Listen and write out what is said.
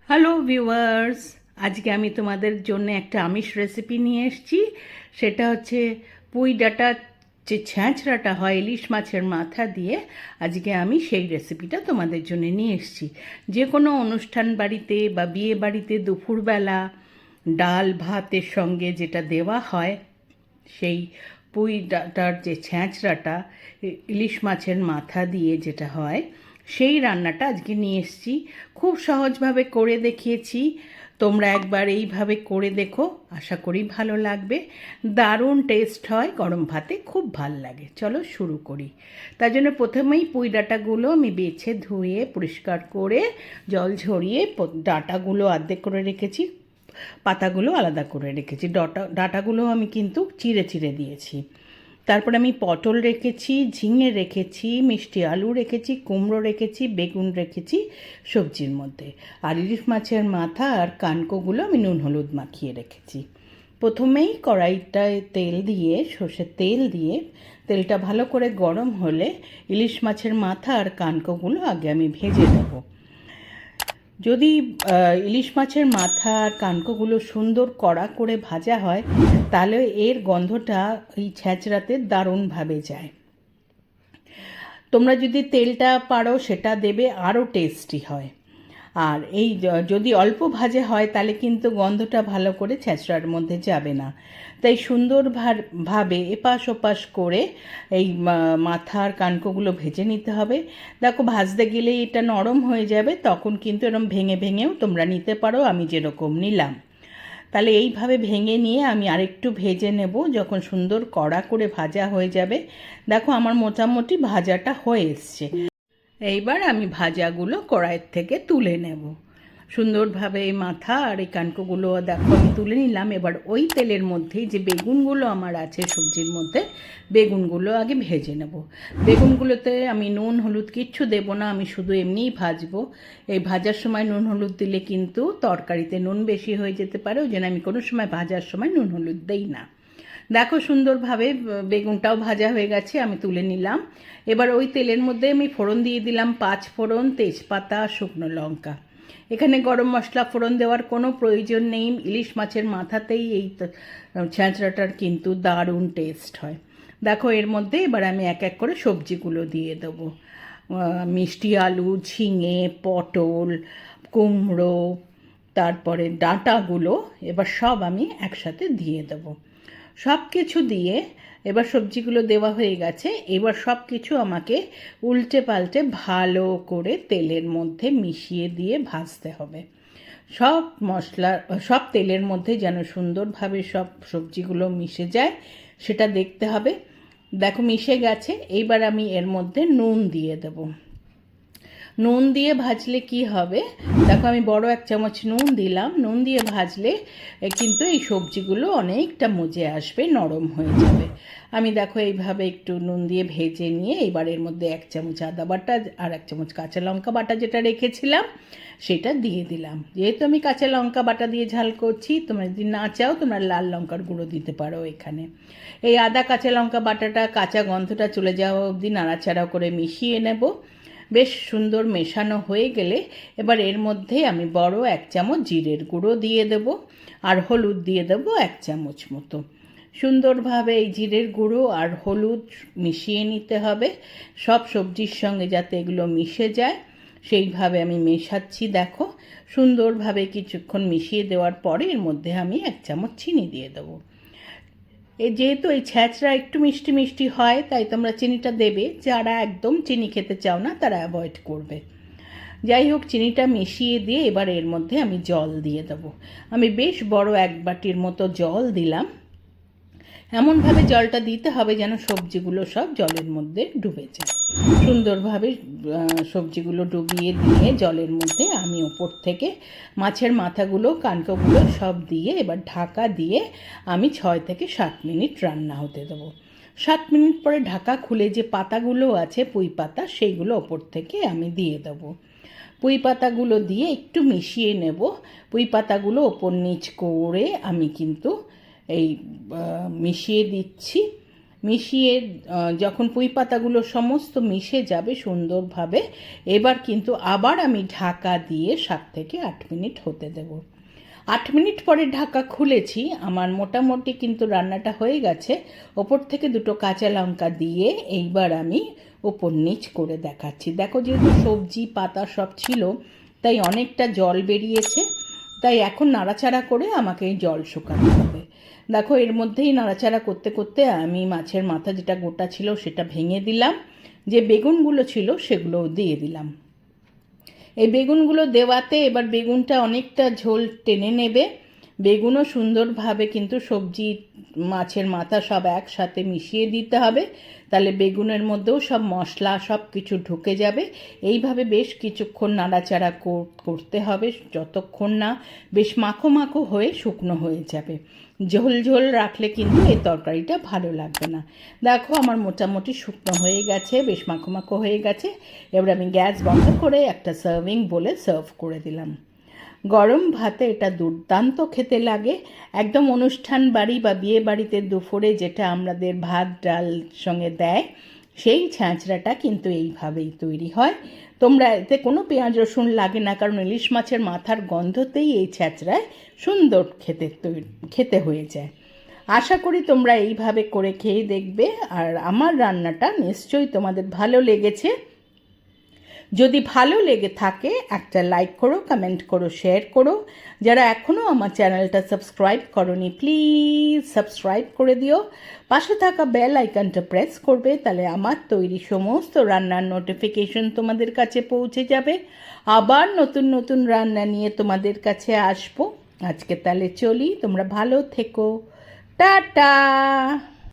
Hello viewers, আজকে আমি তোমাদের জন্য একটা আমিষ রেসিপি নিয়ে এসেছি। সেটা হচ্ছে পুঁই ডাঁটা, যে ছ্যাঁচড়াটা হয় ইলিশ মাছের মাথা দিয়ে। আজকে আমি সেই রেসিপিটা তোমাদের জন্য নিয়ে এসেছি। যে কোনো অনুষ্ঠান বাড়িতে বা বিয়ে বাড়িতে দুপুরবেলা ডাল ভাতের সঙ্গে যেটা দেওয়া হয়, সেই পুঁই ডাঁটার যে ছ্যাঁচড়াটা ইলিশ মাছের মাথা দিয়ে যেটা হয়, সেই রান্নাটা আজকে নিয়ে এসেছি। খুব সহজভাবে করে দেখিয়েছি। তোমরা একবার এইভাবে করে দেখো, আশা করি ভালো লাগবে। দারুণ টেস্ট হয়, গরম ভাতে খুব ভাল লাগে। চলো শুরু করি। তার জন্য প্রথমেই পুঁই ডাঁটাগুলো আমি বেছে ধুয়ে পরিষ্কার করে জল ঝরিয়ে ডাঁটাগুলো অর্ধেক করে রেখেছি, পাতাগুলো আলাদা করে রেখেছি। ডাঁটাগুলো আমি কিন্তু চিড়ে চিড়ে দিয়েছি। তারপরে আমি পটল রেখেছি, ঝিঙে রেখেছি, মিষ্টি আলু রেখেছি, কুমড়ো রেখেছি, বেগুন রেখেছি সবজির মধ্যে। আর ইলিশ মাছের মাথা আর কানকোগুলো আমি নুন হলুদ মাখিয়ে রেখেছি। প্রথমেই কড়াইটায় তেল দিয়ে, সর্ষের তেল দিয়ে, তেলটা ভালো করে গরম হলে ইলিশ মাছের মাথা আর কানকোগুলো আগে আমি ভেজে নেব। যদি ইলিশ মাছের মাথা আর কানকোগুলো সুন্দর কড়া করে ভাজা হয়, তাহলে এর গন্ধটা এই ছ্যাঁচড়াতে দারুণভাবে যায়। তোমরা যদি তেলটা পারো সেটা দেবে, আরও টেস্টি হয়। আর এই যদি অল্প ভাজা হয় তাহলে কিন্তু গন্ধটা ভালো করে ছ্যাঁচড়ার মধ্যে যাবে না। তাই সুন্দরভাবে এপাশ ওপাশ করে এই মাথার কানকোগুলো ভেজে নিতে হবে। দেখো, ভাজতে গেলেই এটা নরম হয়ে যাবে, তখন কিন্তু এরকম ভেঙে ভেঙেও তোমরা নিতে পারো, আমি যেরকম নিলাম। তাহলে এইভাবে ভেঙে নিয়ে আমি আরেকটু ভেজে নেব। যখন সুন্দর কড়া করে ভাজা হয়ে যাবে, দেখো আমার মোটামুটি ভাজাটা হয়ে এসছে। এইবার আমি ভাজাগুলো কড়াইয়ের থেকে তুলে নেব। সুন্দরভাবে এই মাথা আর এই কানকোগুলো দেখো আমি তুলে নিলাম। এবার ওই তেলের মধ্যেই যে বেগুনগুলো আমার আছে সবজির মধ্যে, বেগুনগুলো আগে ভেজে নেব। বেগুনগুলোতে আমি নুন হলুদ কিচ্ছু দেবো না, আমি শুধু এমনিই ভাজবো। এই ভাজার সময় নুন হলুদ দিলে কিন্তু তরকারিতে নুন বেশি হয়ে যেতে পারে, ওই জন্য আমি কোনো সময় ভাজার সময় নুন হলুদ দেই না। দেখো সুন্দরভাবে বেগুনটাও ভাজা হয়ে গেছে, আমি তুলে নিলাম। এবার ওই তেলের মধ্যে আমি ফোড়ন দিয়ে দিলাম 5 ফোড়ন, তেজপাতা, শুকনো লঙ্কা। এখানে গরম মশলা ফোড়ন দেওয়ার কোনো প্রয়োজন নেই, ইলিশ মাছের মাথাতেই এই ছ্যাঁচড়াটার কিন্তু দারুণ টেস্ট হয়। দেখো এর মধ্যে এবার আমি এক এক করে সবজিগুলো দিয়ে দেবো। মিষ্টি আলু, ঝিঙে, পটল, কুমড়ো, তারপরে ডাঁটাগুলো এবার সব আমি একসাথে দিয়ে দেবো। সব কিছু দিয়ে এবার সবজিগুলো দেওয়া হয়ে গেছে। এবার সব কিছু আমাকে উল্টে পাল্টে ভালো করে তেলের মধ্যে মিশিয়ে দিয়ে ভাজতে হবে। সব মশলা, সব তেলের মধ্যে যেন সুন্দরভাবে সব সবজিগুলো মিশে যায়, সেটা দেখতে হবে। দেখো মিশে গেছে। এইবার আমি এর মধ্যে নুন দিয়ে দেবো। নুন দিয়ে ভাজলে কি হবে, দেখো আমি বড় 1 চামচ নুন দিলাম। নুন দিয়ে ভাজলে কিন্তু এই সবজিগুলো অনেকটা মজে আসবে, নরম হয়ে যাবে। আমি দেখো এইভাবে একটু নুন দিয়ে ভেজে নিয়ে এবার এর মধ্যে 1 চামচ আদা বাটা আর 1 চামচ কাঁচা লঙ্কা বাটা যেটা রেখেছিলাম সেটা দিয়ে দিলাম। যেহেতু আমি কাঁচা লঙ্কা বাটা দিয়ে ঝাল করছি, তোমরা যদি না চাও তোমরা লাল লঙ্কার গুঁড়ো দিতে পারো এখানে। এই আদা কাঁচা লঙ্কা বাটাটা কাঁচা গন্ধটা চলে যাওয়া অবধি নাড়াচাড়া করে মিশিয়ে নেব। বেশ সুন্দর মেশানো হয়ে গেলে এবার এর মধ্যে আমি বড় 1 চামচ জিরের গুঁড়ো দিয়ে দেব আর হলুদ দিয়ে দেব 1 চামচ মতো। সুন্দরভাবে এই জিরের গুঁড়ো আর হলুদ মিশিয়ে নিতে হবে সব সবজির সঙ্গে, যাতে এগুলো মিশে যায় সেইভাবে আমি মেশাচ্ছি। দেখো সুন্দরভাবে কিছুক্ষণ মিশিয়ে দেওয়ার পরে এর মধ্যে আমি 1 চামচ চিনি দিয়ে দেবো। যেহেতু এই ছ্যাঁচড়া একটু মিষ্টি মিষ্টি হয়, তাই তোমরা চিনিটা দেবে। যারা একদম চিনি খেতে চাও না তারা অ্যাভয়েড করবে। যাই হোক, চিনিটা মিশিয়ে দিয়ে এবার এর মধ্যে আমি জল দিয়ে দেবো। আমি বেশ বড় 1 বাটির মতো জল দিলাম। এমনভাবে জলটা দিতে হবে যেন সবজিগুলো সব জলের মধ্যে ডুবে যায়। সুন্দরভাবে সবজিগুলো ডুবিয়ে দিয়ে জলের মধ্যে আমি ওপর থেকে মাছের মাথাগুলো কানকোগুলো সব দিয়ে এবার ঢাকা দিয়ে আমি 6 থেকে 7 মিনিট রান্না হতে দেবো। 7 মিনিট পরে ঢাকা খুলে যে পাতাগুলো আছে পুঁই পাতা, সেইগুলো ওপর থেকে আমি দিয়ে দেবো। পুঁই পাতাগুলো দিয়ে একটু মিশিয়ে নেব। পুঁই পাতাগুলো ওপর নিচ করে আমি কিন্তু এই মিশিয়ে দিচ্ছি। মিশিয়ে যখন পুঁই পাতাগুলো সমস্ত মিশে যাবে সুন্দরভাবে, এবার কিন্তু আবার আমি ঢাকা দিয়ে 7 থেকে 8 মিনিট হতে দেব। 8 মিনিট পরে ঢাকা খুলেছি, আমার মোটামুটি কিন্তু রান্নাটা হয়ে গেছে। ওপর থেকে 2টো কাঁচা লঙ্কা দিয়ে এইবার আমি ওপর নিচ করে দেখাচ্ছি। দেখো, যেহেতু সবজি পাতা সব ছিল তাই অনেকটা জল বেরিয়েছে, তাই এখন নাড়াচাড়া করে আমাকে এই জল শুকাতে হবে। দেখো, এর মধ্যেই নাড়াচাড়া করতে করতে আমি মাছের মাথা যেটা গোটা ছিল সেটা ভেঙে দিলাম, যে বেগুনগুলো ছিল সেগুলোও দিয়ে দিলাম। এই বেগুনগুলো দেওয়াতে এবার বেগুনটা অনেকটা ঝোল টেনে নেবে। বেগুনও সুন্দরভাবে কিন্তু সবজি মাছের মাথা সব একসাথে মিশিয়ে দিতে হবে, তাহলে বেগুনের মধ্যেও সব মশলা সব কিছু ঢুকে যাবে। এইভাবে বেশ কিছুক্ষণ নাড়াচাড়া করতে হবে, যতক্ষণ না বেশ মাখো মাখো হয়ে শুকনো হয়ে যাবে। ঝোল ঝোল রাখলে কিন্তু এই তরকারিটা ভালো লাগবে না। দেখো, আমার মোটামুটি শুকনো হয়ে গেছে, বেশ মাখো মাখো হয়ে গেছে। এবার আমি গ্যাস বন্ধ করে একটা সার্ভিং বলে সার্ভ করে দিলাম। গরম ভাতে এটা দুর্দান্ত খেতে লাগে। একদম অনুষ্ঠান বাড়ি বা বিয়ে বাড়িতে দুপুরে যেটা আমাদের ভাত ডাল সঙ্গে দেয়, সেই ছ্যাঁচড়াটা কিন্তু এইভাবেই তৈরি হয়। তোমরা এতে কোনো পেঁয়াজ রসুন লাগে না, কারণ ইলিশ মাছের মাথার গন্ধতেই এই ছ্যাঁচড়ায় সুন্দর খেতে হয়ে যায়। আশা করি তোমরা এইভাবে করে খেয়ে দেখবে, আর আমার রান্নাটা নিশ্চয়ই তোমাদের ভালো লেগেছে। যদি ভালো লেগে থাকে একটা লাইক করো, কমেন্ট করো, শেয়ার করো। যারা এখনও আমার চ্যানেলটা সাবস্ক্রাইব করোনি প্লিজ সাবস্ক্রাইব করে দিও। পাশে থাকা বেল আইকনটা প্রেস করবে, তাহলে আমার তৈরি সমস্ত রান্নার নোটিফিকেশন তোমাদের কাছে পৌঁছে যাবে। আবার নতুন নতুন রান্না নিয়ে তোমাদের কাছে আসবো। আজকে তাহলে চলি, তোমরা ভালো থেকো, টাটা।